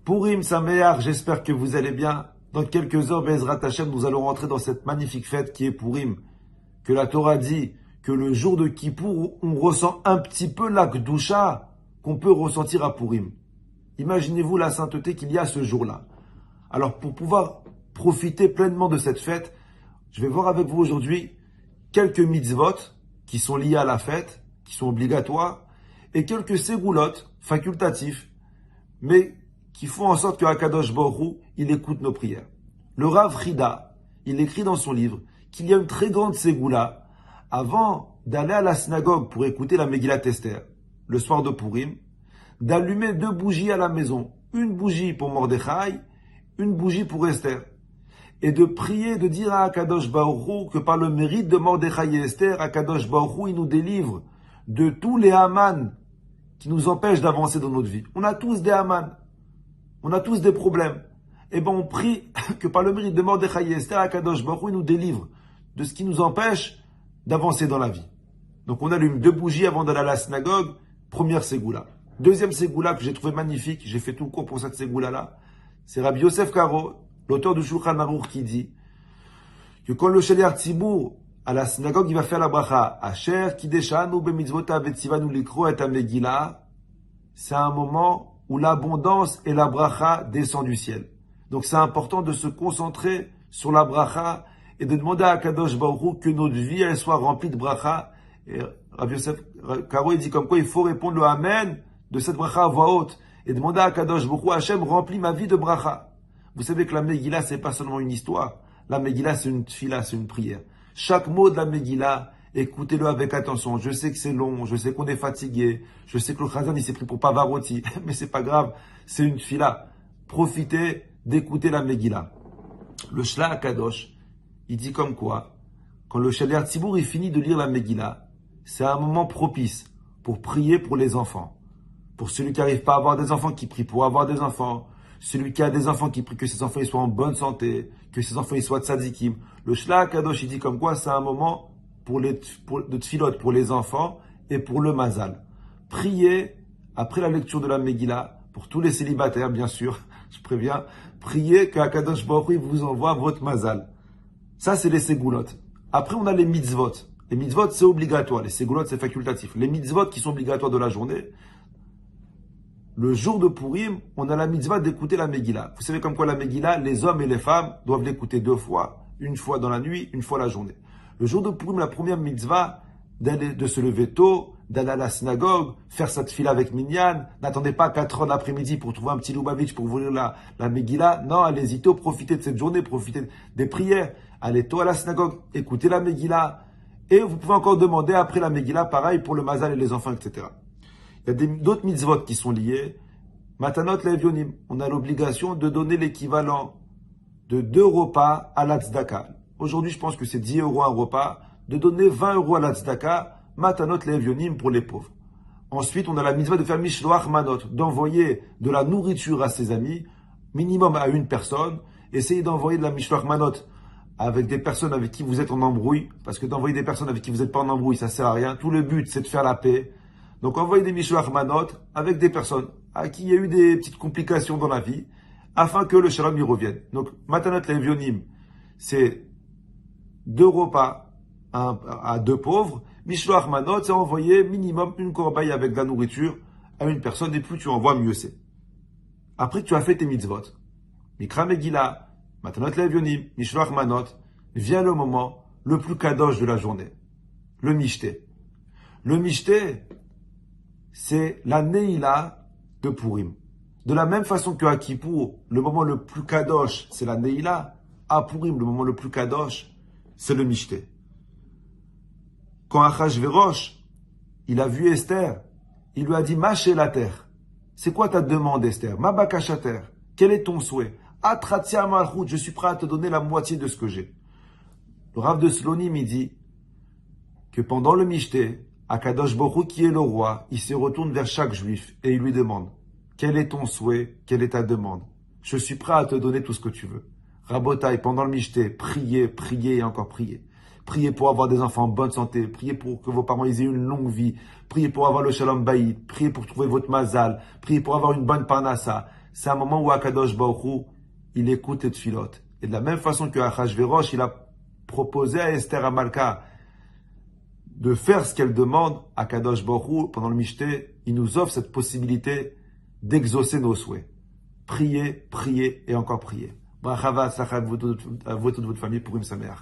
Purim Sameach, j'espère que vous allez bien. Dans quelques heures, Bezrat Hashem, nous allons rentrer dans cette magnifique fête qui est Purim. Que la Torah dit que le jour de Kippour, on ressent un petit peu la Kedusha qu'on peut ressentir à Purim. Imaginez-vous la sainteté qu'il y a ce jour-là. Alors pour pouvoir profiter pleinement de cette fête, je vais voir avec vous aujourd'hui quelques mitzvot qui sont liés à la fête, qui sont obligatoires, et quelques ségoulottes facultatifs, mais qui font en sorte que Akadosh Baruch Hu, il écoute nos prières. Le Rav Frida, il écrit dans son livre qu'il y a une très grande ségoula avant d'aller à la synagogue pour écouter la Megillat Esther, le soir de Purim, d'allumer 2 bougies à la maison, une bougie pour Mordechai, une bougie pour Esther, et de prier, de dire à Akadosh Baruch Hu que par le mérite de Mordechai et Esther, Akadosh Baruch Hu, il nous délivre de tous les Haman qui nous empêchent d'avancer dans notre vie. On a tous des Haman, on a tous des problèmes. Et on prie que par le mérite de Mordechai et Esther, Akadosh Baruch Hu, il nous délivre de ce qui nous empêche d'avancer dans la vie. Donc on allume 2 bougies avant d'aller à la synagogue, première ségoula. Deuxième ségoula que j'ai trouvé magnifique, j'ai fait tout le cours pour cette ségoula-là, c'est Rabbi Yosef Karo, l'auteur du Shulchan Aruch, qui dit que quand le Shaliach Tzibur à la synagogue, il va faire la bracha Asher Kideshanu bemitzvotav vetzivanu likro et Megillah, c'est un moment où l'abondance et la bracha descendent du ciel. Donc c'est important de se concentrer sur la bracha et de demander à Kadosh Baruch Hu que notre vie elle soit remplie de bracha. Et Rabbi Yosef Karo il dit comme quoi il faut répondre le Amen de cette bracha à voix haute et demander à Kadosh Baruch Hu, Hachem remplit ma vie de bracha. Vous savez que la Megillah c'est pas seulement une histoire, la Megillah c'est une tfila, c'est une prière. Chaque mot de la Megillah, écoutez-le avec attention. Je sais que c'est long, je sais qu'on est fatigué, je sais que le Chazan il s'est pris pour Pavarotti, mais c'est pas grave, c'est une tfila. Profitez d'écouter la Megillah. Le Shla Kadosh, il dit comme quoi, quand le Shaliach Tzibur il finit de lire la Megillah, c'est un moment propice pour prier pour les enfants. Pour celui qui n'arrive pas à avoir des enfants, qui prie pour avoir des enfants. Celui qui a des enfants, qui prie que ses enfants ils soient en bonne santé, que ses enfants ils soient tzadikim. Le Shla Kadosh il dit comme quoi, c'est un moment de tfilot pour les enfants et pour le mazal. Priez après la lecture de la Megillah, pour tous les célibataires bien sûr, je préviens, priez qu'Akadosh Baruch Hu vous envoie votre mazal. Ça c'est les ségoulottes. Après on a les mitzvot. Les mitzvot c'est obligatoire, les ségoulottes c'est facultatif. Les mitzvot qui sont obligatoires de la journée, le jour de Purim, on a la mitzvah d'écouter la Megillah. Vous savez comme quoi la Megillah, les hommes et les femmes doivent l'écouter 2 fois, une fois dans la nuit, une fois la journée. Le jour de Purim, la première mitzvah, de se lever tôt, d'aller à la synagogue, faire sa tfila avec Minyan. N'attendez pas 4 heures l'après-midi pour trouver un petit Lubavitch pour vous lire la Megillah. Non, allez-y tôt, profitez de cette journée, profitez des prières. Allez tôt à la synagogue, écoutez la Megillah. Et vous pouvez encore demander après la Megillah, pareil pour le mazal et les enfants, etc. Il y a d'autres mitzvot qui sont liés. Matanot le'evyonim. On a l'obligation de donner l'équivalent de 2 repas à la tzedaka. Aujourd'hui, je pense que c'est 10 € un repas. De donner 20 € à la tzedaka, matanot le'evyonim pour les pauvres. Ensuite, on a la mitzvah de faire mishloach manot, d'envoyer de la nourriture à ses amis, minimum à une personne. Essayez d'envoyer de la mishloach manot avec des personnes avec qui vous êtes en embrouille, parce que d'envoyer des personnes avec qui vous n'êtes pas en embrouille, ça sert à rien. Tout le but, c'est de faire la paix. Donc envoyez des mishloach manot avec des personnes à qui il y a eu des petites complications dans la vie, afin que le shalom y revienne. Donc matanot le'evyonim, c'est 2 repas à 2 pauvres. Mishloach manot, c'est envoyer minimum une corbeille avec de la nourriture à une personne, et plus tu envoies, mieux c'est. Après que tu as fait tes mitzvot, Mikra Megillah, matanot le'evyonim, mishloach manot, vient le moment le plus kadosh de la journée, le mishté. Le mishté, c'est la Neila de Purim. De la même façon qu'à Kippour, le moment le plus kadosh, c'est la Neila, à Purim, le moment le plus kadosh, c'est le Mishté. Quand Achashverosh, il a vu Esther, il lui a dit, Maché la terre. C'est quoi ta demande, Esther? Ma bakashater. Quel est ton souhait? Atratia malchut, je suis prêt à te donner la moitié de ce que j'ai. Le Rav de Slonim, il dit que pendant le Mishté, Akadosh Baruch Hu, qui est le roi, il se retourne vers chaque juif et il lui demande, quel est ton souhait, quelle est ta demande? Je suis prêt à te donner tout ce que tu veux. Rabotai, pendant le Mishté, priez, priez et encore priez. Priez pour avoir des enfants en bonne santé, priez pour que vos parents aient une longue vie, priez pour avoir le shalom bayit, priez pour trouver votre mazal, priez pour avoir une bonne parnassa. C'est un moment où Akadosh Baruch Hu, il écoute les tfilot. Et de la même façon que Achashverosh, il a proposé à Esther Amalka de faire ce qu'elle demande, Akadosh Baruch Hu, pendant le Mishté, il nous offre cette possibilité d'exaucer nos souhaits. Priez, priez et encore priez. Brachava, à vous et toute votre famille pour une Sameach.